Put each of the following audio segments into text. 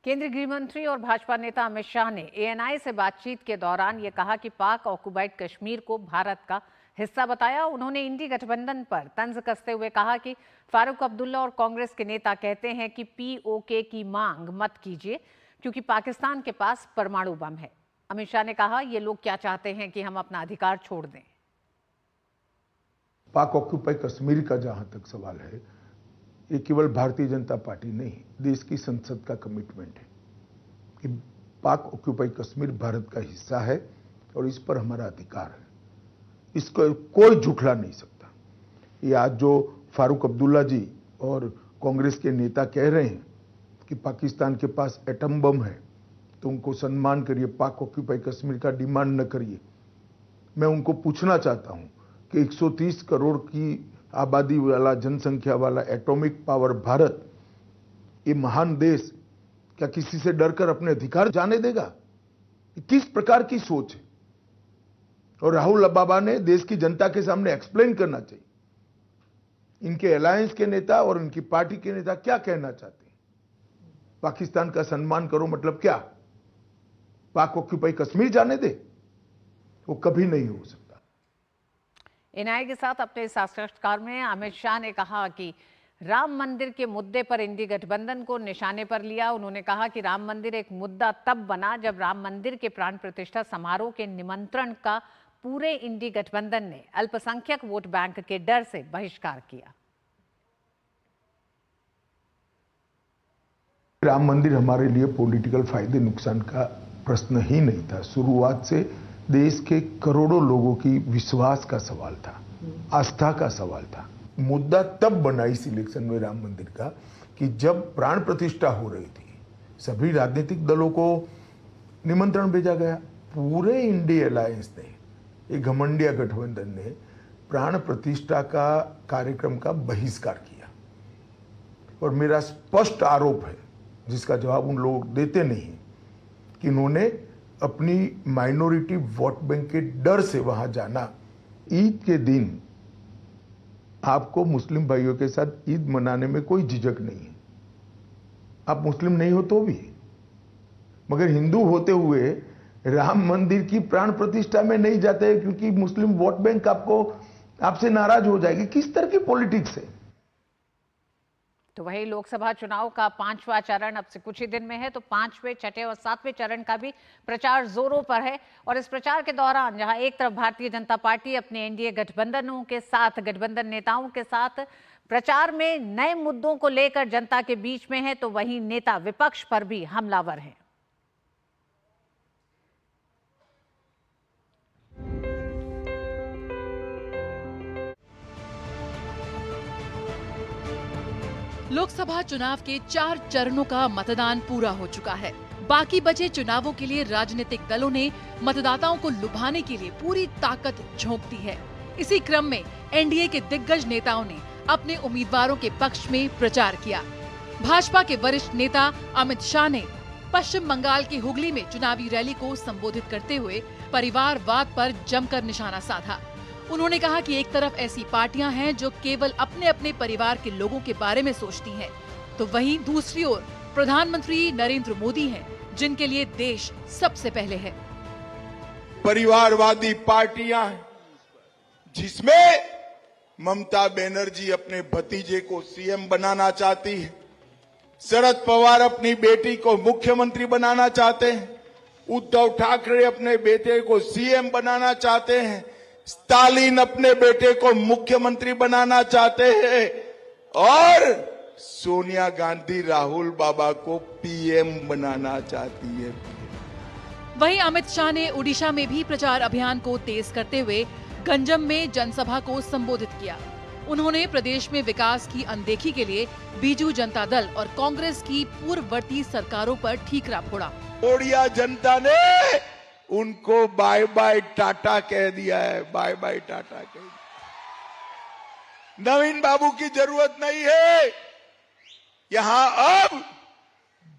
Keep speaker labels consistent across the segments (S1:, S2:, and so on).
S1: केंद्रीय गृह मंत्री और भाजपा नेता अमित शाह ने एएनआई से बातचीत के दौरान ये कहा कि पाक ऑक्युपाइड कश्मीर को भारत का हिस्सा बताया। उन्होंने इंडी गठबंधन पर तंज कसते हुए कहा कि फारूक अब्दुल्ला और कांग्रेस के नेता कहते हैं कि पीओके की मांग मत कीजिए क्योंकि पाकिस्तान के पास परमाणु बम है। अमित शाह ने कहा ये लोग क्या चाहते हैं कि हम अपना अधिकार छोड़ दें।
S2: पाक ऑक्युपाइड कश्मीर का जहां तक सवाल है, ये केवल भारतीय जनता पार्टी नहीं, देश की संसद का कमिटमेंट है कि पाक ऑक्युपाइड कश्मीर भारत का हिस्सा है और इस पर हमारा अधिकार है। इसको कोई झुठला नहीं सकता। ये आज जो फारूक अब्दुल्ला जी और कांग्रेस के नेता कह रहे हैं कि पाकिस्तान के पास एटम बम है, तो उनको सम्मान करिए, पाक ऑक्युपाइड कश्मीर का डिमांड न करिए। मैं उनको पूछना चाहता हूं कि 130 करोड़ की आबादी वाला, जनसंख्या वाला एटॉमिक पावर भारत, ये महान देश क्या किसी से डरकर अपने अधिकार जाने देगा? किस प्रकार की सोच है? और राहुल बाबा ने देश की जनता के सामने एक्सप्लेन करना चाहिए। इनके अलायंस के नेता और इनकी पार्टी के नेता क्या कहना चाहते हैं? पाकिस्तान का सम्मान करो मतलब क्या? पाक ऑक्युपाइड कश्मीर जाने दे? वो कभी नहीं हो सकता।
S1: एनआई के साथ अपने साक्षात्कार में अमित शाह ने कहा कि राम मंदिर के मुद्दे पर इंडी गठबंधन को निशाने पर लिया। उन्होंने कहा कि राम मंदिर एक मुद्दा तब बना जब राम मंदिर के प्राण प्रतिष्ठा समारोह के निमंत्रण का पूरे इंडी गठबंधन ने अल्पसंख्यक वोट बैंक के डर से बहिष्कार किया।
S2: राम मंदिर हमारे लिए पॉलिटिकल फायदे नुकसान का प्रश्न ही नहीं था। शुरुआत से देश के करोड़ों लोगों की विश्वास का सवाल था, आस्था का सवाल था। मुद्दा तब बना इस इलेक्शन में राम मंदिर का कि जब प्राण प्रतिष्ठा हो रही थी, सभी राजनीतिक दलों को निमंत्रण भेजा गया। पूरे इंडी अलायंस ने, एक घमंडिया गठबंधन ने प्राण प्रतिष्ठा का कार्यक्रम का बहिष्कार किया। और मेरा स्पष्ट आरोप है, जिसका जवाब उन लोग देते नहीं, कि उन्होंने अपनी माइनॉरिटी वोट बैंक के डर से वहां जाना। ईद के दिन आपको मुस्लिम भाइयों के साथ ईद मनाने में कोई झिझक नहीं है, आप मुस्लिम नहीं हो तो भी, मगर हिंदू होते हुए राम मंदिर की प्राण प्रतिष्ठा में नहीं जाते क्योंकि मुस्लिम वोट बैंक आपसे नाराज हो जाएगी। किस तरह की पॉलिटिक्स है?
S1: तो वही लोकसभा चुनाव का 5वां चरण अब से कुछ ही दिन में है, तो 5वें, 6ठे और 7वें चरण का भी प्रचार जोरों पर है। और इस प्रचार के दौरान जहां एक तरफ भारतीय जनता पार्टी अपने एनडीए गठबंधनों के साथ, गठबंधन नेताओं के साथ प्रचार में नए मुद्दों को लेकर जनता के बीच में है, तो वहीं नेता विपक्ष पर भी हमलावर हैं।
S3: लोकसभा चुनाव के 4 चरणों का मतदान पूरा हो चुका है। बाकी बचे चुनावों के लिए राजनीतिक दलों ने मतदाताओं को लुभाने के लिए पूरी ताकत झोंक दी है। इसी क्रम में एनडीए के दिग्गज नेताओं ने अपने उम्मीदवारों के पक्ष में प्रचार किया। भाजपा के वरिष्ठ नेता अमित शाह ने पश्चिम बंगाल के हुगली में चुनावी रैली को संबोधित करते हुए परिवारवाद पर जमकर निशाना साधा। उन्होंने कहा कि एक तरफ ऐसी पार्टियां हैं जो केवल अपने अपने परिवार के लोगों के बारे में सोचती हैं, तो वहीं दूसरी ओर प्रधानमंत्री नरेंद्र मोदी हैं, जिनके लिए देश सबसे पहले है।
S4: परिवारवादी पार्टियां हैं, जिसमें ममता बनर्जी अपने भतीजे को सीएम बनाना चाहती है, शरद पवार अपनी बेटी को मुख्यमंत्री बनाना चाहते हैं, उद्धव ठाकरे अपने बेटे को सीएम बनाना चाहते हैं, स्टालिन अपने बेटे को मुख्यमंत्री बनाना चाहते हैं और सोनिया गांधी राहुल बाबा को पीएम बनाना चाहती है।
S3: वहीं अमित शाह ने ओडिशा में भी प्रचार अभियान को तेज करते हुए गंजम में जनसभा को संबोधित किया। उन्होंने प्रदेश में विकास की अनदेखी के लिए बीजू जनता दल और कांग्रेस की पूर्ववर्ती सरकारों पर ठीकरा फोड़ा।
S4: ओडिया जनता ने उनको बाय बाय टाटा कह दिया है, बाय बाय टाटा कह दिया। नवीन बाबू की जरूरत नहीं है। यहां अब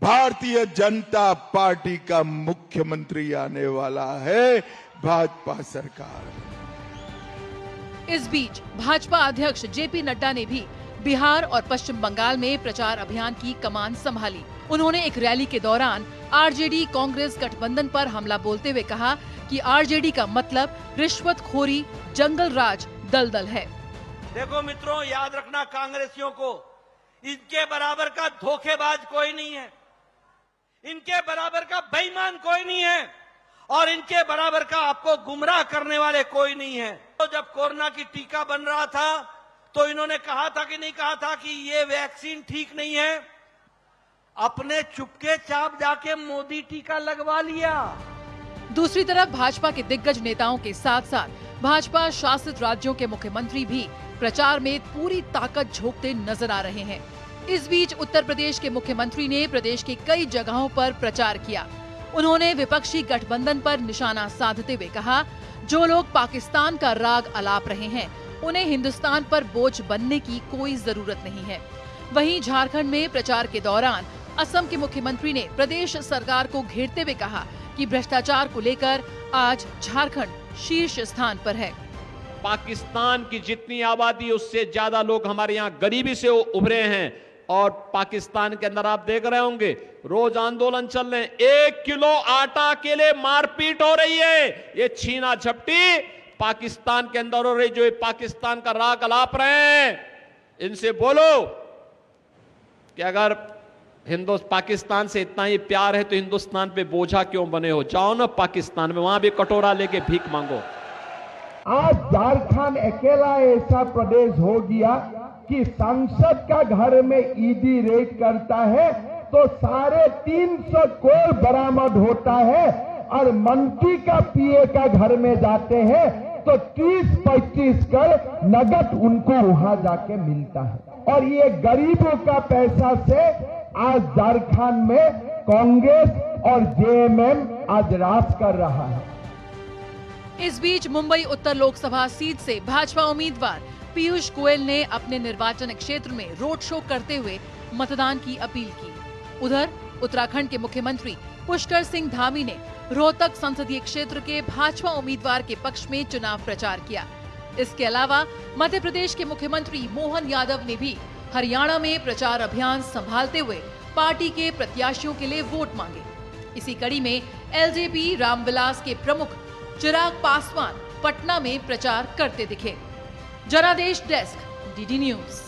S4: भारतीय जनता पार्टी का मुख्यमंत्री आने वाला है, भाजपा सरकार।
S3: इस बीच भाजपा अध्यक्ष जेपी नड्डा ने भी बिहार और पश्चिम बंगाल में प्रचार अभियान की कमान संभाली। उन्होंने एक रैली के दौरान आरजेडी कांग्रेस गठबंधन पर हमला बोलते हुए कहा कि आरजेडी का मतलब रिश्वतखोरी, जंगल राज, दलदल है।
S5: देखो मित्रों, याद रखना, कांग्रेसियों को इनके बराबर का धोखेबाज कोई नहीं है, इनके बराबर का बेईमान कोई नहीं है और इनके बराबर का आपको गुमराह करने वाले कोई नहीं है। तो जब कोरोना की टीका बन रहा था तो इन्होंने कहा था कि नहीं कहा था कि ये वैक्सीन ठीक नहीं है, अपने चुपके चाप जाके मोदी टीका लगवा लिया।
S3: दूसरी तरफ भाजपा के दिग्गज नेताओं के साथ साथ भाजपा शासित राज्यों के मुख्यमंत्री भी प्रचार में पूरी ताकत झोंकते नजर आ रहे हैं। इस बीच उत्तर प्रदेश के मुख्यमंत्री ने प्रदेश की कई जगहों पर प्रचार किया। उन्होंने विपक्षी गठबंधन पर निशाना साधते हुए कहा, जो लोग पाकिस्तान का राग अलाप रहे हैं उन्हें हिंदुस्तान पर बोझ बनने की कोई जरूरत नहीं है। वहीं झारखंड में प्रचार के दौरान असम के मुख्यमंत्री ने प्रदेश सरकार को घेरते हुए कहा कि भ्रष्टाचार को लेकर आज झारखंड शीर्ष स्थान पर है।
S6: पाकिस्तान की जितनी आबादी उससे ज्यादा लोग हमारे यहाँ गरीबी से उभरे हैं और पाकिस्तान के अंदर आप देख रहे होंगे रोज आंदोलन चल रहे हैं। 1 किलो आटा के लिए मारपीट हो रही है। ये छीना झपटी पाकिस्तान के अंदर हो रही, जो पाकिस्तान का राग अलाप रहे हैं, इनसे बोलो कि अगर पाकिस्तान से इतना ही प्यार है तो हिंदुस्तान पे बोझा क्यों बने हो? जाओ ना पाकिस्तान में, वहां भी कटोरा लेके भीख मांगो।
S7: आज झारखंड अकेला ऐसा प्रदेश हो गया कि संसद का घर में ईडी रेड करता है तो 350 करोड़ बरामद होता है और मंत्री का पीए का घर में जाते हैं तो 30-35 करोड़ नगद उनको वहां जाके मिलता है। और ये गरीबों का पैसा से आज झारखंड में कांग्रेस और जेएमएम आज राज कर रहा है।
S3: इस बीच मुंबई उत्तर लोकसभा सीट से भाजपा उम्मीदवार पीयूष गोयल ने अपने निर्वाचन क्षेत्र में रोड शो करते हुए मतदान की अपील की। उधर उत्तराखंड के मुख्यमंत्री पुष्कर सिंह धामी ने रोहतक संसदीय क्षेत्र के भाजपा उम्मीदवार के पक्ष में चुनाव प्रचार किया। इसके अलावा मध्य प्रदेश के मुख्यमंत्री मोहन यादव ने भी हरियाणा में प्रचार अभियान संभालते हुए पार्टी के प्रत्याशियों के लिए वोट मांगे। इसी कड़ी में एलजेपी रामविलास के प्रमुख चिराग पासवान पटना में प्रचार करते दिखे। जनादेश डेस्क, डीडी न्यूज।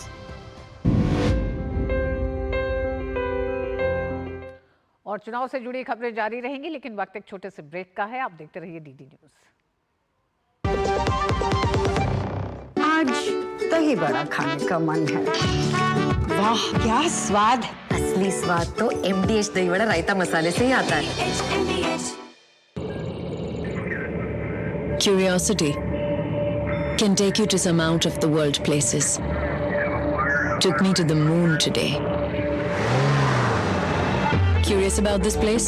S1: और चुनाव से जुड़ी खबरें जारी रहेंगी, लेकिन वक्त एक छोटे से ब्रेक का है। आप देखते रहिए डीडी न्यूज।
S8: आज दही बड़ा खाने का मन है। वाह क्या स्वाद!
S9: असली स्वाद तो MDH दही बड़ा रायता मसाले से ही आता है।
S10: Curiosity can take you to some out of the world places. Took me to the moon today. Curious about this place?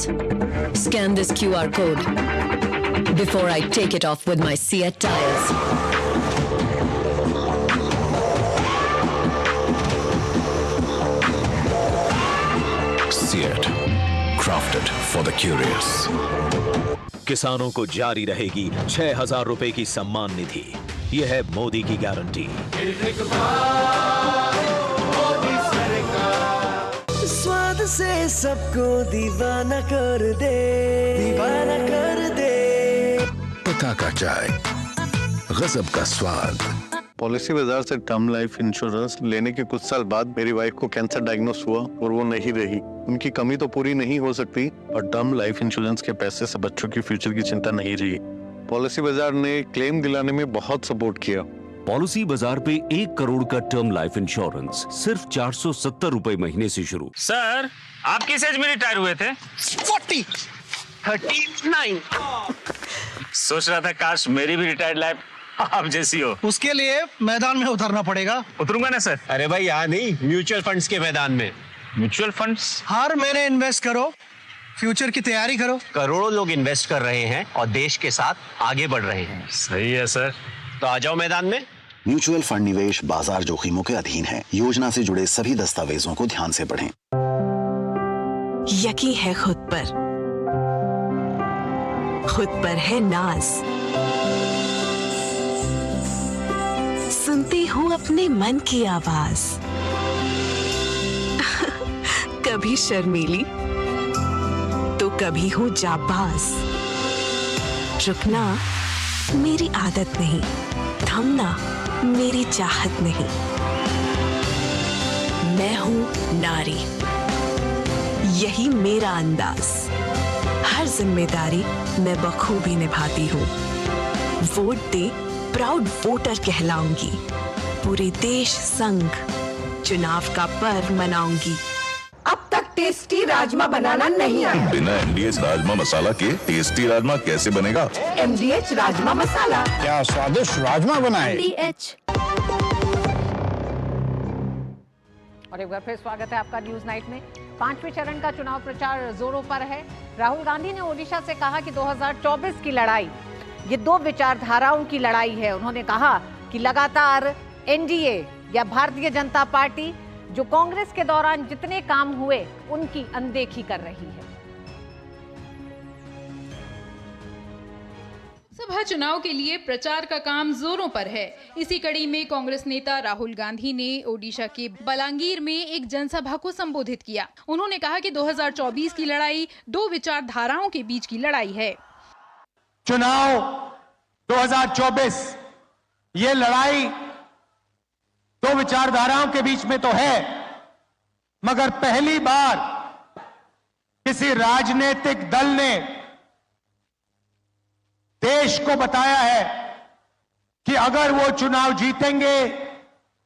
S10: Scan this QR code before I take it off with my Seat tires.
S11: Seat, crafted for the curious. किसानों को जारी रहेगी 6,000 रुपए की सम्मान निधि। यह है मोदी की guarantee.
S12: स्वाद से सबको दीवाना कर दे, दीवाना कर दे।
S11: पता का चाय, गजब का स्वाद।
S13: पॉलिसी बाजार से टर्म लाइफ इंश्योरेंस लेने के कुछ साल बाद मेरी वाइफ को कैंसर डायग्नोस हुआ और वो नहीं रही। उनकी कमी तो पूरी नहीं हो सकती और टर्म लाइफ इंश्योरेंस के पैसे से बच्चों की फ्यूचर की चिंता नहीं रही। पॉलिसी बाजार ने क्लेम दिलाने में बहुत सपोर्ट किया।
S14: पॉलिसी बाजार पे 1 करोड़ का टर्म लाइफ इंश्योरेंस सिर्फ 470 रुपए महीने से शुरू।
S15: सर, आप किस एज में रिटायर हुए थे? 39। सोच रहा था काश मेरी भी रिटायर्ड लाइफ आप जैसी हो।
S16: उसके लिए मैदान में उतरना पड़ेगा।
S15: उतरूंगा ना सर।
S17: अरे भाई यहाँ नहीं, म्यूचुअल फंड्स के मैदान में।
S15: Mutual funds?
S16: हर महीने इन्वेस्ट करो, फ्यूचर की तैयारी करो।
S17: करोड़ों लोग इन्वेस्ट कर रहे हैं और देश के साथ आगे बढ़ रहे हैं।
S15: सही है सर।
S17: तो आ जाओ मैदान में।
S18: म्यूचुअल फंड निवेश बाजार जोखिमों के अधीन है। योजना से जुड़े सभी दस्तावेजों को ध्यान से पढ़ें।
S10: यकीन है खुद पर है नाज।
S19: सुनती हूँ अपने मन की आवाज। कभी शर्मीली तो कभी हूँ जाबाज। रुकना मेरी आदत नहीं, थमना मेरी चाहत नहीं। मैं हूँ नारी, यही मेरा अंदाज। हर जिम्मेदारी मैं बखूबी निभाती हूँ। वोट दे, प्राउड वोटर कहलाऊंगी। पूरे देश संग चुनाव का पर्व मनाऊंगी।
S8: अब तक टेस्टी राजमा बनाना नहीं आया।
S20: बिना MDH राजमा मसाला के टेस्टी राजमा कैसे बनेगा?
S8: MDH राजमा मसाला।
S20: क्या स्वादिष्ट राजमा बनाए।
S8: MDH।
S1: और एक बार फिर स्वागत है आपका न्यूज नाइट में। 5वें चरण का चुनाव प्रचार जोरों पर है। राहुल गांधी ने ओडिशा से कहा कि 2024 की लड़ाई ये दो विचारधाराओं की लड़ाई है। उन्होंने कहा कि लगातार NDA या भारतीय जनता पार्टी जो कांग्रेस के दौरान जितने काम हुए उनकी अनदेखी कर रही है।
S21: लोकसभा चुनाव के लिए प्रचार का काम जोरों पर है। इसी कड़ी में कांग्रेस नेता राहुल गांधी ने ओडिशा के बलांगीर में एक जनसभा को संबोधित किया। उन्होंने कहा कि 2024 की लड़ाई दो विचारधाराओं के बीच की लड़ाई है।
S22: चुनाव 2024 ये लड़ाई दो विचारधाराओं के बीच में तो है, मगर पहली बार किसी राजनीतिक दल ने देश को बताया है कि अगर वो चुनाव जीतेंगे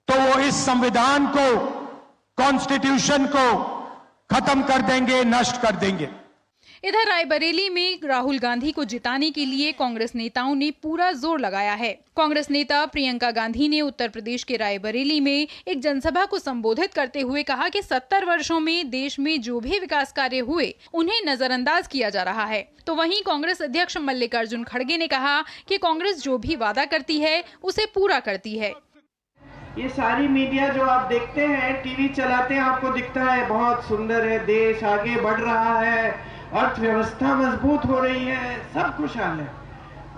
S22: तो वो इस संविधान को, कॉन्स्टिट्यूशन को खत्म कर देंगे, नष्ट कर देंगे।
S21: इधर रायबरेली में राहुल गांधी को जिताने के लिए कांग्रेस नेताओं ने पूरा जोर लगाया है। कांग्रेस नेता प्रियंका गांधी ने उत्तर प्रदेश के रायबरेली में एक जनसभा को संबोधित करते हुए कहा कि 70 वर्षों में देश में जो भी विकास कार्य हुए उन्हें नजरअंदाज किया जा रहा है। तो वहीं कांग्रेस अध्यक्ष मल्लिकार्जुन खड़गे ने कहा कि कांग्रेस जो भी वादा करती है उसे पूरा करती है।
S23: ये सारी मीडिया जो आप देखते हैं, टीवी चलाते हैं, आपको दिखता है बहुत सुंदर है, देश आगे बढ़ रहा है, अर्थव्यवस्था मजबूत हो रही है, सब खुशहाल है।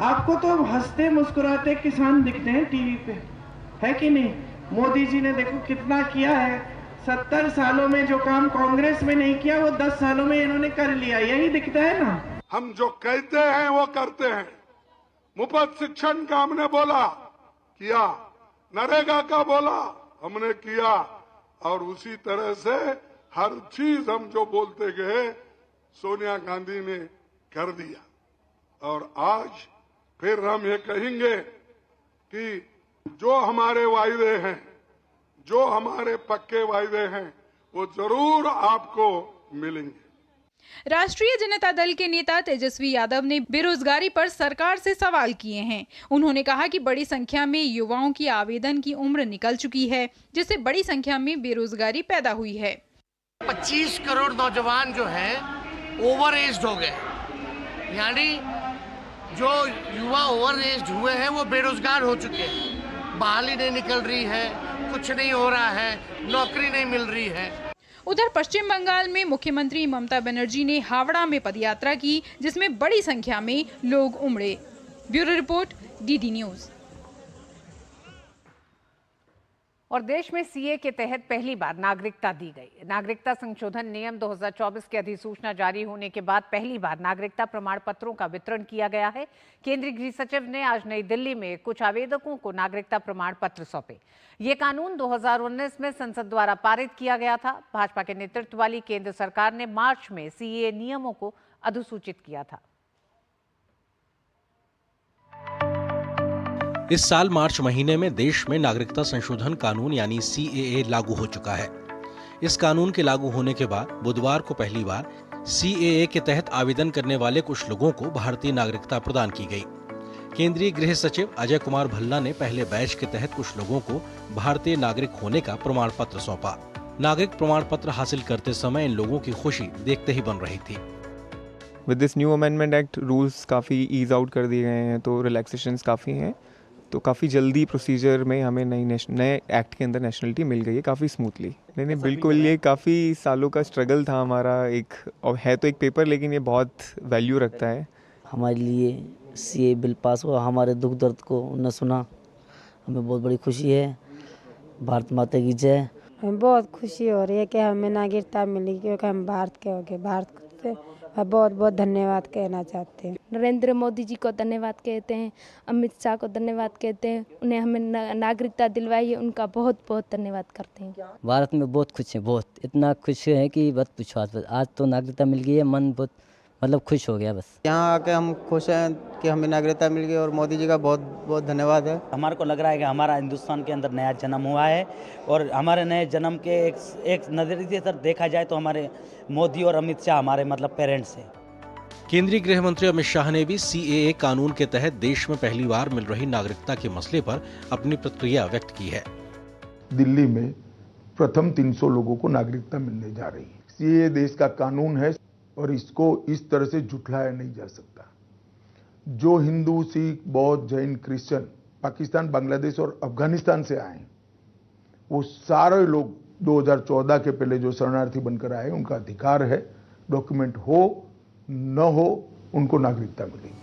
S23: आपको तो हंसते मुस्कुराते किसान दिखते हैं टीवी पे, है कि नहीं? मोदी जी ने देखो कितना किया है। 70 सालों में जो काम कांग्रेस में नहीं किया वो 10 सालों में इन्होंने कर लिया, यही दिखता है ना।
S24: हम जो कहते हैं वो करते हैं। मुफ्त शिक्षण का हमने बोला किया, नरेगा का बोला हमने किया, और उसी तरह से हर चीज हम जो बोलते गए सोनिया गांधी ने कर दिया। और आज फिर हम ये कहेंगे कि जो हमारे वायदे हैं, जो हमारे पक्के वायदे हैं, वो जरूर आपको मिलेंगे।
S21: राष्ट्रीय जनता दल के नेता तेजस्वी यादव ने बेरोजगारी पर सरकार से सवाल किए हैं। उन्होंने कहा कि बड़ी संख्या में युवाओं की आवेदन की उम्र निकल चुकी है, जिससे बड़ी संख्या में बेरोजगारी पैदा हुई है।
S25: 25 करोड़ नौजवान जो हैं ओवर एज्ड हो गए, यानी जो युवा ओवर एज्ड हुए हैं वो बेरोजगार हो चुके हैं। बहाली नहीं निकल रही है, कुछ नहीं हो रहा है, नौकरी नहीं मिल रही है।
S21: उधर पश्चिम बंगाल में मुख्यमंत्री ममता बनर्जी ने हावड़ा में पदयात्रा की, जिसमें बड़ी संख्या में लोग उमड़े। Bureau report, DD news.
S1: और देश में CA के तहत पहली बार नागरिकता दी गई। नागरिकता संशोधन नियम 2024 की अधिसूचना जारी होने के बाद पहली बार नागरिकता प्रमाण पत्रों का वितरण किया गया है। केंद्रीय गृह सचिव ने आज नई दिल्ली में कुछ आवेदकों को नागरिकता प्रमाण पत्र सौंपे। ये कानून 2019 में संसद द्वारा पारित किया गया था। भाजपा के नेतृत्व वाली केंद्र सरकार ने मार्च में CA नियमों को अधिसूचित किया था।
S26: इस साल मार्च महीने में देश में नागरिकता संशोधन कानून यानी CAA लागू हो चुका है। इस कानून के लागू होने के बाद बुधवार को पहली बार CAA के तहत आवेदन करने वाले कुछ लोगों को भारतीय नागरिकता प्रदान की गई। केंद्रीय गृह सचिव अजय कुमार भल्ला ने पहले बैच के तहत कुछ लोगों को भारतीय नागरिक होने का प्रमाण पत्र सौंपा। नागरिक प्रमाण पत्र हासिल करते समय इन लोगों की खुशी देखते ही बन रही थी।
S27: With this new amendment act rules काफ़ी ईज आउट कर दिए गए हैं, तो रिलैक्सेशंस काफ़ी हैं, तो काफ़ी जल्दी प्रोसीजर में हमें नए एक्ट के अंदर नेशनलिटी मिल गई है, काफ़ी स्मूथली। नहीं बिल्कुल, ये काफ़ी सालों का स्ट्रगल था हमारा, एक और है तो एक पेपर, लेकिन ये बहुत वैल्यू रखता है
S28: हमारे लिए। CA बिल पास हुआ, हमारे दुख दर्द को न सुना,
S2: हमें बहुत बड़ी खुशी है। भारत माता की जय।
S3: हमें बहुत खुशी हो रही है कि हमें नागरिकता मिली, क्योंकि हम भारत के हो गए। भारत से बहुत बहुत धन्यवाद कहना चाहते हैं।
S4: नरेंद्र मोदी जी को धन्यवाद कहते हैं, अमित शाह को धन्यवाद कहते हैं, उन्हें हमें नागरिकता दिलवाई है, उनका बहुत बहुत धन्यवाद करते हैं।
S2: भारत में बहुत खुश है, बहुत इतना खुश है कि बस पूछो। आज तो नागरिकता मिल गई है, मन बहुत मतलब खुश हो गया। बस
S5: यहाँ आके हम खुश हैं कि हमें नागरिकता मिल गई और मोदी जी का बहुत बहुत धन्यवाद है।
S6: हमारे को लग रहा है कि हमारा हिंदुस्तान के अंदर नया जन्म हुआ है और हमारे नए जन्म के एक नजरिए से देखा जाए तो हमारे मोदी और अमित शाह हमारे मतलब पेरेंट्स हैं।
S26: केंद्रीय गृह मंत्री अमित शाह ने भी सीएए कानून के तहत देश में पहली बार मिल रही नागरिकता के मसले पर अपनी प्रतिक्रिया व्यक्त की है।
S24: दिल्ली में प्रथम 300 लोगों को नागरिकता मिलने जा रही है। सीएए देश का कानून है और इसको इस तरह से झुठलाया नहीं जा सकता। जो हिंदू, सिख, बौद्ध, जैन, क्रिश्चियन पाकिस्तान, बांग्लादेश और अफगानिस्तान से आए, वो सारे लोग 2014 के पहले जो शरणार्थी बनकर आए, उनका अधिकार है, डॉक्यूमेंट हो न हो उनको नागरिकता मिलेगी।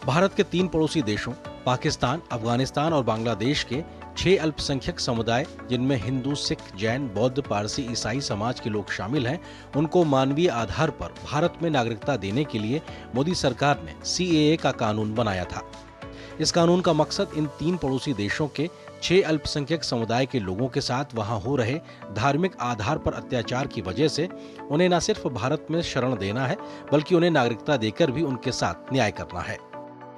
S26: भारत के 3 पड़ोसी देशों पाकिस्तान, अफगानिस्तान और बांग्लादेश के 6 अल्पसंख्यक समुदाय, जिनमें हिंदू, सिख, जैन, बौद्ध, पारसी, ईसाई समाज के लोग शामिल हैं, उनको मानवीय आधार पर भारत में नागरिकता देने के लिए मोदी सरकार ने सीएए का कानून बनाया था। इस कानून का मकसद इन 3 पड़ोसी देशों के 6 अल्पसंख्यक समुदाय के लोगों के साथ वहां हो रहे धार्मिक आधार पर अत्याचार की वजह से उन्हें न सिर्फ भारत में शरण देना है, बल्कि उन्हें नागरिकता देकर भी उनके साथ न्याय करना है।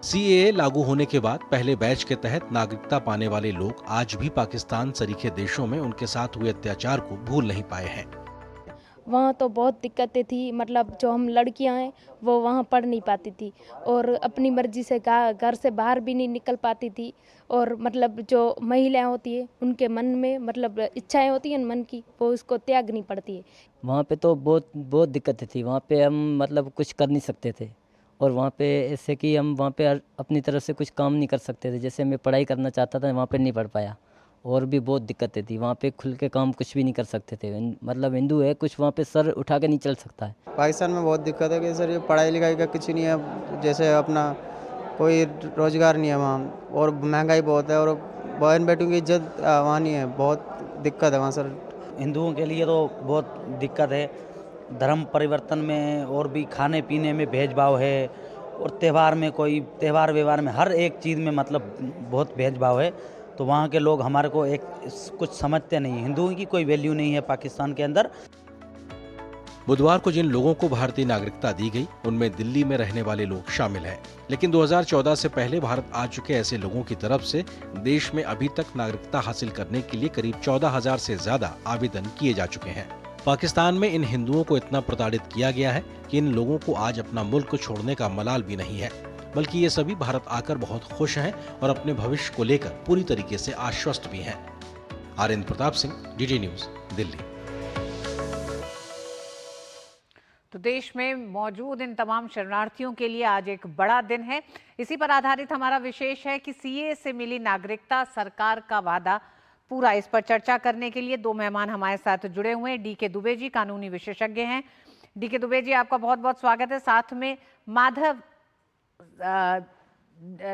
S26: सीएए लागू होने के बाद पहले बैच के तहत नागरिकता पाने वाले लोग आज भी पाकिस्तान सरीखे देशों में उनके साथ हुए अत्याचार को भूल नहीं पाए हैं।
S4: वहाँ तो बहुत दिक्कतें थी, मतलब जो हम लड़कियां हैं वो वहाँ पढ़ नहीं पाती थी और अपनी मर्जी से घर से बाहर भी नहीं निकल पाती थी। और मतलब जो महिलाएं होती है उनके मन में मतलब इच्छाएं होती हैं मन की, वो उसको त्यागनी पड़ती है।
S2: वहाँ पे तो बहुत दिक्कतें थी। वहाँ पे हम मतलब कुछ कर नहीं सकते थे और वहाँ पे ऐसे कि हम वहाँ पे अपनी तरफ से कुछ काम नहीं कर सकते थे। जैसे मैं पढ़ाई करना चाहता था, वहाँ पे नहीं पढ़ पाया और भी बहुत दिक्कतें थी। वहाँ पे खुल के काम कुछ भी नहीं कर सकते थे। मतलब हिंदू है, कुछ वहाँ पे सर उठा के नहीं चल सकता है।
S5: पाकिस्तान में बहुत दिक्कत है कि सर ये पढ़ाई लिखाई का कुछ नहीं है, जैसे अपना कोई रोजगार नहीं है वहाँ, और महंगाई बहुत है और बहन बेटियों की इज्जत वहाँ नहीं है। बहुत दिक्कत है वहाँ सर।
S6: हिंदुओं के लिए तो बहुत दिक्कत है, धर्म परिवर्तन में और भी खाने पीने में भेदभाव है और त्यौहार में कोई त्यौहार व्यवहार में हर एक चीज़ में मतलब बहुत भेदभाव है। तो वहाँ के लोग हमारे को एक कुछ समझते नहीं, हिंदुओं की कोई वैल्यू नहीं है पाकिस्तान के अंदर।
S26: बुधवार को जिन लोगों को भारतीय नागरिकता दी गई उनमें दिल्ली में रहने वाले लोग शामिल हैं। लेकिन 2014 से पहले भारत आ चुके ऐसे लोगों की तरफ से देश में अभी तक नागरिकता हासिल करने के लिए करीब 14,000 से ज्यादा आवेदन किए जा चुके हैं। पाकिस्तान में इन हिंदुओं को इतना प्रताड़ित किया गया है कि इन लोगों को आज अपना मुल्क छोड़ने का मलाल भी नहीं है, बल्कि ये सभी भारत आकर बहुत खुश हैं और अपने भविष्य को लेकर पूरी तरीके से आश्वस्त भी हैं। आरिंद प्रताप सिंह, डीडी न्यूज, दिल्ली।
S1: तो देश में मौजूद इन तमाम शरणार्थियों के लिए आज एक बड़ा दिन है। इसी पर आधारित हमारा विशेष है कि सीए से मिली नागरिकता, सरकार का वादा पूरा। इस पर चर्चा करने के लिए 2 मेहमान हमारे साथ जुड़े हुए हैं। डीके दुबे जी कानूनी विशेषज्ञ हैं। डीके दुबे जी, आपका बहुत बहुत स्वागत है। साथ में माधव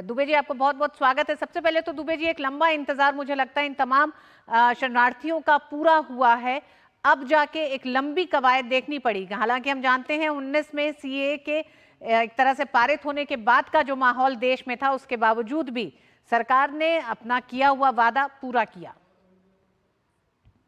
S1: दुबे जी, आपका बहुत बहुत स्वागत है। सबसे पहले तो दुबे जी, एक लंबा इंतजार मुझे लगता है इन तमाम शरणार्थियों का पूरा हुआ है, अब जाके एक लंबी कवायद देखनी पड़ेगी। हालांकि हम जानते हैं 19 में सीए के एक तरह से पारित होने के बाद का जो माहौल देश में था, उसके बावजूद भी सरकार ने अपना किया हुआ वादा पूरा किया।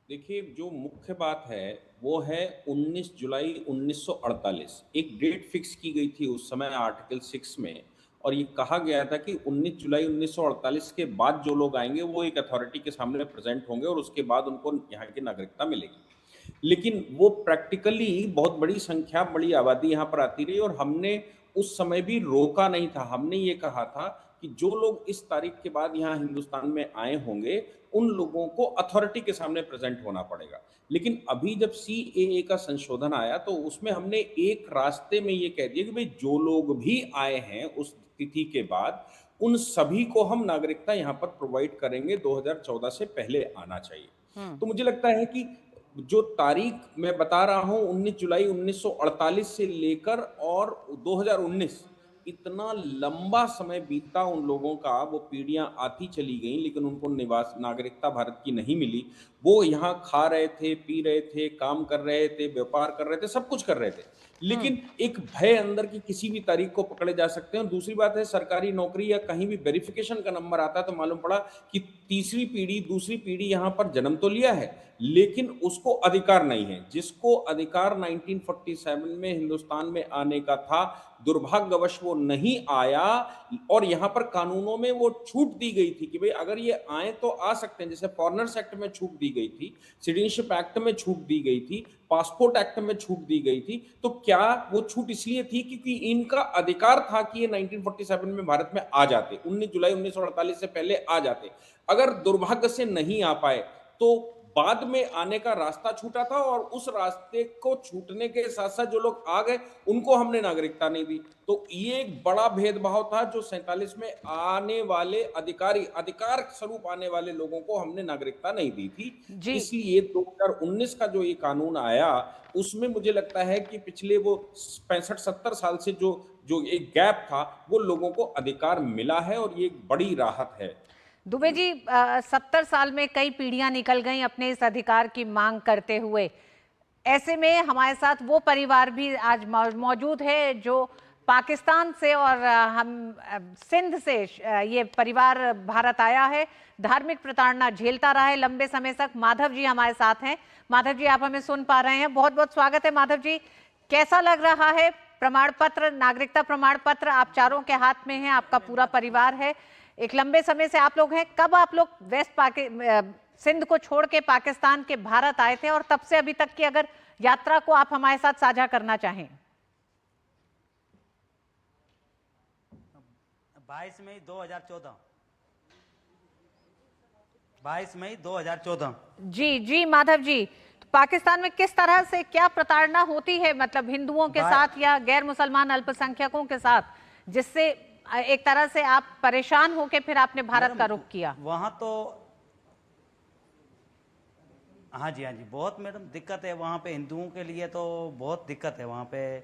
S7: देखिए, जो मुख्य बात है वो है 19 जुलाई 1948 एक डेट फिक्स की गई थी उस समय आर्टिकल 6 में, और ये कहा गया था कि 19 जुलाई 1948 के बाद जो लोग आएंगे वो एक अथॉरिटी के सामने प्रेजेंट होंगे और उसके बाद उनको यहाँ की नागरिकता मिलेगी। लेकिन वो प्रैक्टिकली बहुत बड़ी संख्या, बड़ी आबादी यहाँ पर आती रही और हमने उस समय भी रोका नहीं था। हमने ये कहा था कि जो लोग इस तारीख के बाद यहाँ हिंदुस्तान में आए होंगे उन लोगों को अथॉरिटी के सामने प्रेजेंट होना पड़ेगा। लेकिन अभी जब सीएए का संशोधन आया तो उसमें हमने एक रास्ते में ये कह दिया कि भाई जो लोग भी आए हैं उस तिथि के बाद उन सभी को हम नागरिकता यहाँ पर प्रोवाइड करेंगे, 2014 से पहले आना चाहिए। तो मुझे लगता है कि जो तारीख मैं बता रहा हूँ 19 जुलाई 1948 से लेकर और 2019 इतना लंबा समय बीता उन लोगों का, वो पीढ़ियां आती चली गईं, लेकिन उनको नागरिकता भारत की नहीं मिली। वो यहाँ खा रहे थे, पी रहे थे, काम कर रहे थे, व्यापार कर रहे थे, सब कुछ कर रहे थे, लेकिन एक भय अंदर की किसी भी तारीख को पकड़े जा सकते हैं। और दूसरी बात है, सरकारी नौकरी या कहीं भी वेरिफिकेशन का नंबर आता है तो मालूम पड़ा कि तीसरी पीढ़ी, दूसरी पीढ़ी यहाँ पर जन्म तो लिया है, लेकिन उसको अधिकार नहीं है। जिसको अधिकार 1947 में हिंदुस्तान में आने का था, दुर्भाग्यवश वो नहीं आया। और यहाँ पर कानूनों में वो छूट दी गई थी कि भाई अगर ये आए तो आ सकते हैं। जैसे फॉरेनर्स एक्ट में छूट दी गई थी, सिटीजनशिप एक्ट में छूट दी गई थी, पासपोर्ट एक्ट में छूट दी गई थी। तो क्या वो छूट इसलिए थी क्योंकि इनका अधिकार था कि ये 1947 में भारत में आ जाते, 19 जुलाई 1948 से पहले आ जाते। अगर दुर्भाग्य से नहीं आ पाए तो बाद में आने का रास्ता छूटा था, और उस रास्ते को छूटने के साथ साथ जो लोग आ गए उनको हमने नागरिकता नहीं दी। तो ये एक बड़ा भेदभाव था जो 47 में आने वाले अधिकार स्वरूप आने वाले लोगों को हमने नागरिकता नहीं दी थी। इसलिए 2019 का जो ये कानून आया, उसमें मुझे लगता है कि पिछले वो 65-70 साल से जो एक गैप था, वो लोगों को अधिकार मिला है, और ये एक बड़ी राहत है।
S1: दुबे जी, 70 साल में कई पीढ़ियां निकल गई अपने इस अधिकार की मांग करते हुए। ऐसे में हमारे साथ वो परिवार भी आज मौजूद है जो पाकिस्तान से और हम सिंध से ये परिवार भारत आया है, धार्मिक प्रताड़ना झेलता रहा है लंबे समय तक। माधव जी हमारे साथ हैं। माधव जी, आप हमें सुन पा रहे हैं? बहुत बहुत स्वागत है माधव जी। कैसा लग रहा है प्रमाण पत्र, नागरिकता प्रमाण पत्र आप चारों के हाथ में है, आपका पूरा परिवार है, एक लंबे समय से आप लोग हैं। कब आप लोग सिंध को छोड़ के पाकिस्तान के भारत आए थे, और तब से अभी तक की अगर यात्रा को आप हमारे साथ साझा करना चाहें?
S6: 22 मई 2014। 22 मई 2014।
S1: जी माधव जी, तो पाकिस्तान में किस तरह से क्या प्रताड़ना होती है, मतलब हिंदुओं के साथ या गैर मुसलमान अल्पसंख्यकों के साथ, जिससे एक तरह से आप परेशान होके फिर आपने भारत का रुख किया?
S6: वहाँ तो हाँ जी बहुत मैडम दिक्कत है वहाँ पे। हिंदुओं के लिए तो बहुत दिक्कत है वहाँ पे।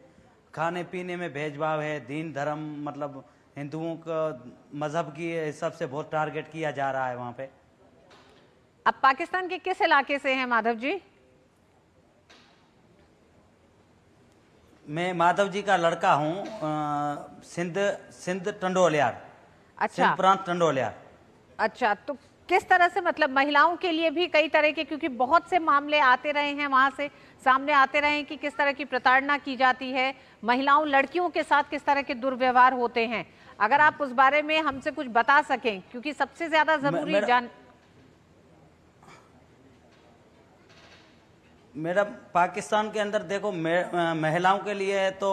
S6: खाने पीने में भेदभाव है, दीन धर्म, मतलब हिंदुओं का मजहब की हिसाब से बहुत टारगेट किया जा रहा है वहाँ पे।
S1: अब पाकिस्तान के किस इलाके से हैं माधव जी?
S6: मैं माधव जी का लड़का हूँ, सिंध टंडोलियार।
S1: अच्छा,
S6: सिंध प्रांत टंडोलियार।
S1: अच्छा, तो किस तरह से, मतलब महिलाओं के लिए भी कई तरह के, क्योंकि बहुत से मामले आते रहे हैं वहां से, सामने आते रहे हैं कि किस तरह की प्रताड़ना की जाती है, महिलाओं लड़कियों के साथ किस तरह के दुर्व्यवहार होते हैं। अगर आप उस बारे में हमसे कुछ बता सकें, क्योंकि सबसे ज्यादा जरूरी
S6: मेरा पाकिस्तान के अंदर देखो महिलाओं के लिए तो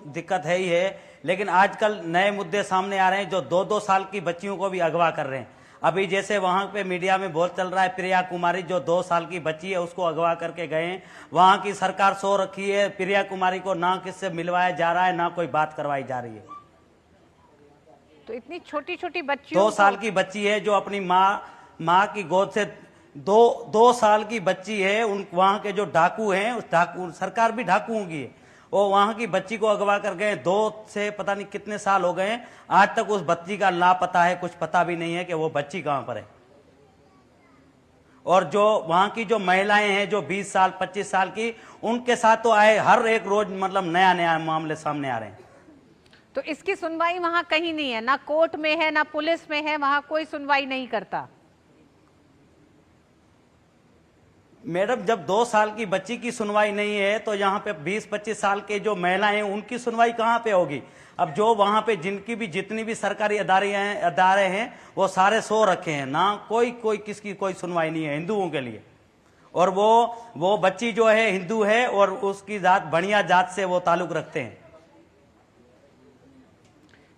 S6: दिक्कत है ही है, लेकिन आजकल नए मुद्दे सामने आ रहे हैं जो 2-2 साल की बच्चियों को भी अगवा कर रहे हैं। अभी जैसे वहां पे मीडिया में बहुत चल रहा है, प्रिया कुमारी जो 2 साल की बच्ची है उसको अगवा करके गए हैं। वहां की सरकार सो रखी है, प्रिया कुमारी को ना किससे मिलवाया जा रहा है, ना कोई बात करवाई जा रही है।
S1: तो इतनी छोटी छोटी बच्चियों
S6: 2 साल की बच्ची है जो अपनी माँ की गोद से 2 साल की बच्ची है। वहां के जो डाकू हैं, उस डाकू सरकार भी डाकुओं की है, वो वहां की बच्ची को अगवा कर गए। 2 से पता नहीं कितने साल हो गए, आज तक उस बच्ची का लापता है, कुछ पता भी नहीं है कि वो बच्ची कहां पर है। और जो वहां की जो महिलाएं हैं जो 20 साल 25 साल की, उनके साथ तो आए हर एक रोज मतलब नया नया मामले सामने आ रहे हैं।
S1: तो इसकी सुनवाई वहां कहीं नहीं है, ना कोर्ट में है ना पुलिस में है, वहां कोई सुनवाई नहीं करता।
S6: मैडम जब 2 साल की बच्ची की सुनवाई नहीं है तो यहाँ पे 20-25 साल के जो महिलाएं हैं उनकी सुनवाई कहाँ पे होगी। अब जो वहां पे जितनी भी सरकारी अदारे हैं वो सारे सो रखे हैं, ना कोई किसकी कोई सुनवाई नहीं है हिंदुओं के लिए। और वो बच्ची जो है हिंदू है और उसकी जात बनिया जात से वो ताल्लुक रखते हैं।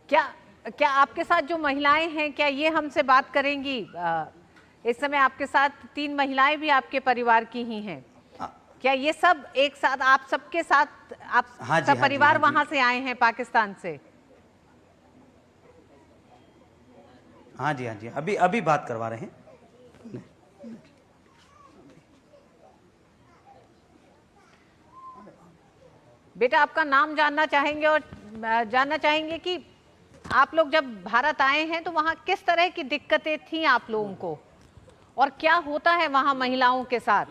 S1: क्या आपके साथ जो महिलाएं हैं, क्या ये हमसे बात करेंगी? इस समय आपके साथ 3 महिलाएं भी आपके परिवार की ही हैं। क्या ये सब एक साथ आप सबके साथ आप सब परिवार वहां से आए हैं पाकिस्तान से?
S6: हाँ जी अभी बात करवा रहे हैं।
S1: बेटा आपका नाम जानना चाहेंगे और जानना चाहेंगे कि आप लोग जब भारत आए हैं तो वहाँ किस तरह की दिक्कतें थी आप लोगों को, और क्या होता है वहाँ महिलाओं के साथ?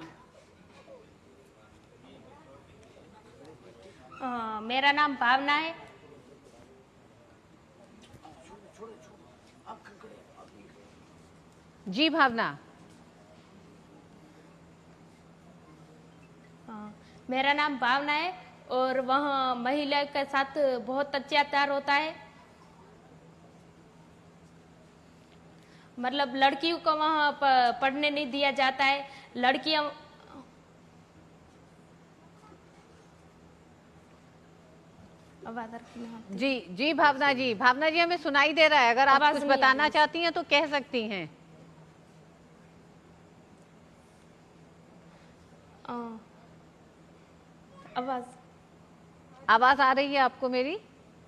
S4: मेरा नाम भावना है।
S1: जी भावना।
S4: मेरा नाम भावना है और वहाँ महिला के साथ बहुत अत्याचार होता है। मतलब लड़कियों को वहाँ पढ़ने नहीं दिया जाता है। लड़कियां
S1: जी भावना जी, हमें सुनाई दे रहा है। अगर आप कुछ बताना चाहती हैं तो कह सकती हैं। आवाज आ रही है आपको मेरी?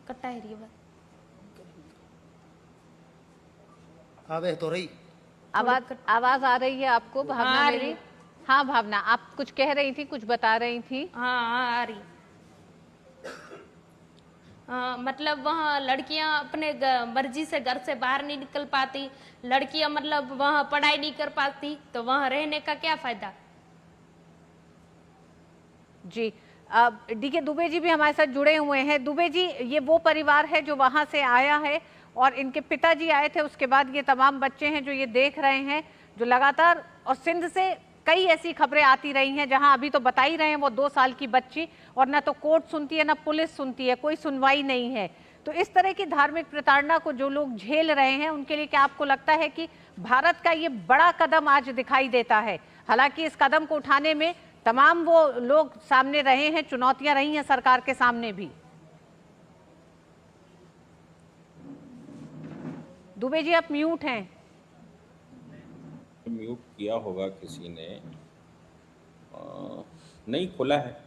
S4: कट्टा है ये बात।
S6: आवे तो रही
S1: आवाज आ रही है आपको भावना मेरी? हाँ भावना, आप कुछ कह रही थी, कुछ बता रही थी।
S4: हाँ आ रही। मतलब वहाँ लड़कियां अपने मर्जी से घर से बाहर नहीं निकल पाती। लड़कियां मतलब वहाँ पढ़ाई नहीं कर पाती, तो वहाँ रहने का क्या फायदा?
S1: जी डीके दुबे जी भी हमारे साथ जुड़े हुए हैं। दुबे जी, ये वो परिवार है जो वहाँ से आया है और इनके पिताजी आए थे, उसके बाद ये तमाम बच्चे हैं जो ये देख रहे हैं, जो लगातार, और सिंध से कई ऐसी खबरें आती रही हैं जहां अभी तो बता ही रहे हैं वो 2 साल की बच्ची, और ना तो कोर्ट सुनती है ना पुलिस सुनती है, कोई सुनवाई नहीं है। तो इस तरह की धार्मिक प्रताड़ना को जो लोग झेल रहे हैं उनके लिए क्या आपको लगता है कि भारत का ये बड़ा कदम आज दिखाई देता है? हालांकि इस कदम को उठाने में तमाम वो लोग सामने रहे हैं, चुनौतियां रही हैं सरकार के सामने भी। दुबे जी आप म्यूट हैं।
S7: म्यूट किया होगा किसी ने, नहीं खोला है।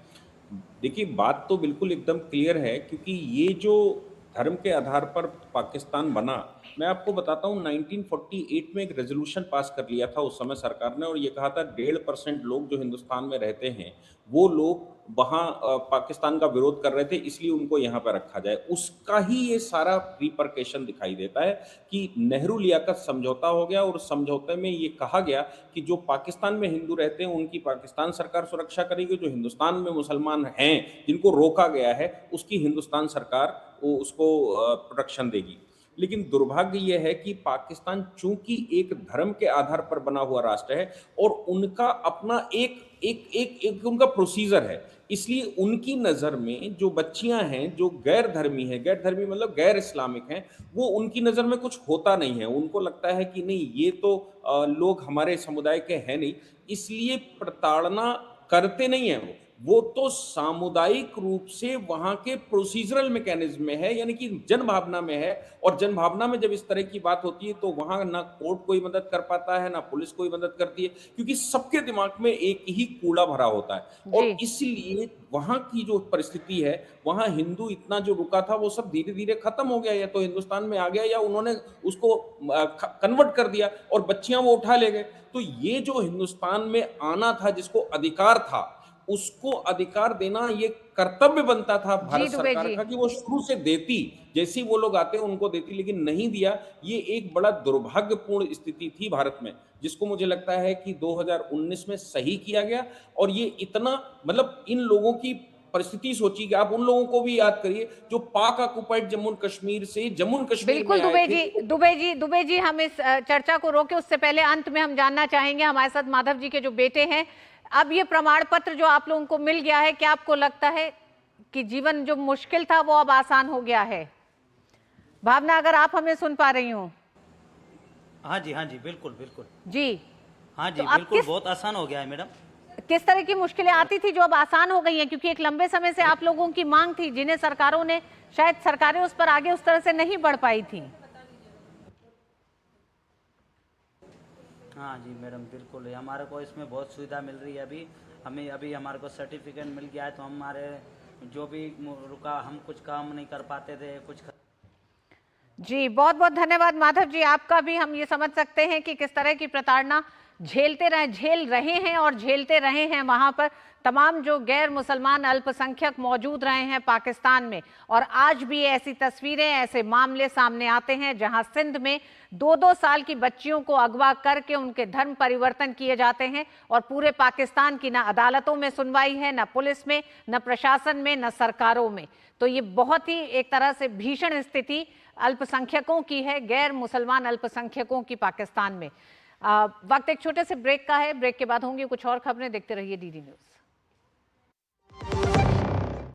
S7: देखिए बात तो बिल्कुल एकदम क्लियर है, क्योंकि ये जो धर्म के आधार पर पाकिस्तान बना, मैं आपको बताता हूँ 1948 में एक रेजोल्यूशन पास कर लिया था उस समय सरकार ने, और ये कहा था 1.5% लोग जो हिंदुस्तान में रहते हैं वो लोग वहाँ पाकिस्तान का विरोध कर रहे थे, इसलिए उनको यहाँ पर रखा जाए। उसका ही ये सारा रिपरकेशन दिखाई देता है कि नेहरू लियाकत समझौता हो गया, और समझौते में ये कहा गया कि जो पाकिस्तान में हिंदू रहते हैं उनकी पाकिस्तान सरकार सुरक्षा करेगी, जो हिंदुस्तान में मुसलमान हैं जिनको रोका गया है उसकी हिंदुस्तान सरकार उसको प्रोटेक्शन देगी। लेकिन दुर्भाग्य यह है कि पाकिस्तान चूंकि एक धर्म के आधार पर बना हुआ राष्ट्र है और उनका अपना एक उनका प्रोसीजर है, इसलिए उनकी नज़र में जो बच्चियां हैं जो गैर धर्मी हैं, गैर धर्मी मतलब गैर इस्लामिक हैं, वो उनकी नज़र में कुछ होता नहीं है। उनको लगता है कि नहीं ये तो लोग हमारे समुदाय के हैं नहीं, इसलिए प्रताड़ना करते नहीं हैं वो तो सामुदायिक रूप से वहां के प्रोसीजरल मैकेनिज्म में है, यानी कि जनभावना में है। और जनभावना में जब इस तरह की बात होती है तो वहां ना कोर्ट कोई मदद कर पाता है ना पुलिस कोई मदद करती है, क्योंकि सबके दिमाग में एक ही कूड़ा भरा होता है। और इसलिए वहां की जो परिस्थिति है, वहां हिंदू इतना जो रुका था वो सब धीरे धीरे खत्म हो गया, या तो हिंदुस्तान में आ गया या उन्होंने उसको कन्वर्ट कर दिया और बच्चियां वो उठा ले गए। तो ये जो हिंदुस्तान में आना था, जिसको अधिकार था, उसको अधिकार देना ये कर्तव्य बनता था भारत सरकार का कि वो शुरू से देती, जैसे वो लोग आते उनको देती, लेकिन नहीं दिया। ये एक बड़ा दुर्भाग्यपूर्ण स्थिति थी भारत में, जिसको मुझे लगता है कि 2019 में सही किया गया। और ये इतना मतलब इन लोगों की परिस्थिति सोचिए कि आप उन लोगों को भी याद करिए जो पाक ऑक्युपाइड जम्मू कश्मीर से जम्मू कश्मीर
S1: बिल्कुल दुबे जी हम इस चर्चा को रोके, उससे पहले अंत में हम जानना चाहेंगे, हमारे साथ माधव जी के जो बेटे हैं, अब ये प्रमाण पत्र जो आप लोगों को मिल गया है, क्या आपको लगता है कि जीवन जो मुश्किल था वो अब आसान हो गया है? भावना, अगर आप हमें सुन पा रही हो।
S6: हाँ जी बिल्कुल
S1: जी
S6: हाँ जी तो बिल्कुल बहुत आसान हो गया है मैडम।
S1: किस तरह की मुश्किलें आती थी जो अब आसान हो गई हैं? क्योंकि एक लंबे समय से आप लोगों की मांग थी, जिन्हें सरकारों ने, शायद सरकारें उस पर आगे उस तरह से नहीं बढ़ पाई थी।
S6: हाँ जी मैडम बिल्कुल, हमारे को इसमें बहुत सुविधा मिल रही है। अभी हमारे को सर्टिफिकेट मिल गया है, तो हमारे जो भी रुका, हम कुछ काम नहीं कर पाते थे कुछ। जी
S1: बहुत बहुत धन्यवाद माधव जी आपका भी। हम ये समझ सकते हैं कि किस तरह की प्रताड़ना झेल रहे हैं और झेलते रहे हैं वहां पर तमाम जो गैर मुसलमान अल्पसंख्यक मौजूद रहे हैं पाकिस्तान में। और आज भी ऐसी तस्वीरें, ऐसे मामले सामने आते हैं जहां सिंध में 2-2 साल की बच्चियों को अगवा करके उनके धर्म परिवर्तन किए जाते हैं और पूरे पाकिस्तान की ना अदालतों में सुनवाई है, ना पुलिस में, ना प्रशासन में, ना सरकारों में। तो ये बहुत ही एक तरह से भीषण स्थिति अल्पसंख्यकों की है, गैर मुसलमान अल्पसंख्यकों की पाकिस्तान में। वक्त एक छोटे से ब्रेक का है। ब्रेक के बाद होंगी कुछ और खबरें। देखते रहिए डीडी न्यूज।